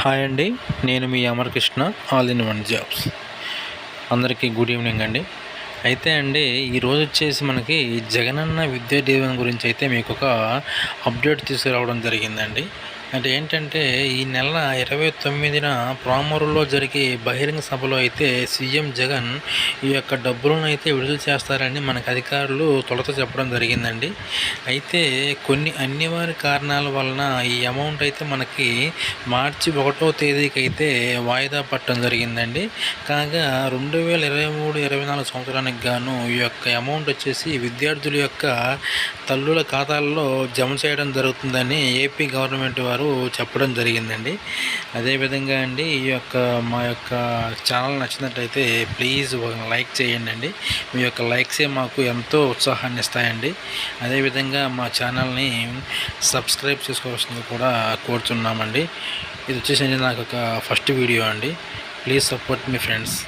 Hi అండి, నేను మీ అమరకృష్ణ, all in one jobs. అందరికీ గుడ్ ఈవినింగ్ అండి. అయితే అండి, ఈరోజు వచ్చేసి మనకి జగనన్న విద్యా దీవెన గురించి అయితే మీకు ఒక అప్డేట్ తీసుకురావడం జరిగిందండి. అంటే ఏంటంటే, ఈ నెల 29న పామరులో జరిగే బహిరంగ సభలో అయితే సీఎం జగన్ ఈ యొక్క డబ్బులను అయితే విడుదల చేస్తారని మనకు అధికారులు తొలుత చెప్పడం జరిగిందండి. అయితే కొన్ని అనివార్య కారణాల వలన ఈ అమౌంట్ అయితే మనకి మార్చి 1వ తేదీకి అయితే వాయిదా పట్టడం జరిగిందండి. కాగా 2023-24 సంవత్సరానికి గాను ఈ యొక్క అమౌంట్ వచ్చేసి విద్యార్థుల యొక్క తల్లుల ఖాతాల్లో జమ చేయడం జరుగుతుందని ఏపీ గవర్నమెంట్ వారు చెప్పడం జరిగిందండి. అదేవిధంగా అండి, మా యొక్క ఛానల్ నచ్చినట్లయితే ప్లీజ్ లైక్ చేయండి అండి. మీ యొక్క లైక్సే మాకు ఎంతో ఉత్సాహాన్ని ఇస్తాయండి. అదేవిధంగా మా ఛానల్ని సబ్స్క్రైబ్ చేసుకోవాల్సింది కూడా కోరుతున్నామండి. ఇది వచ్చేసి నాకు ఒక ఫస్ట్ వీడియో అండి. Please support me friends.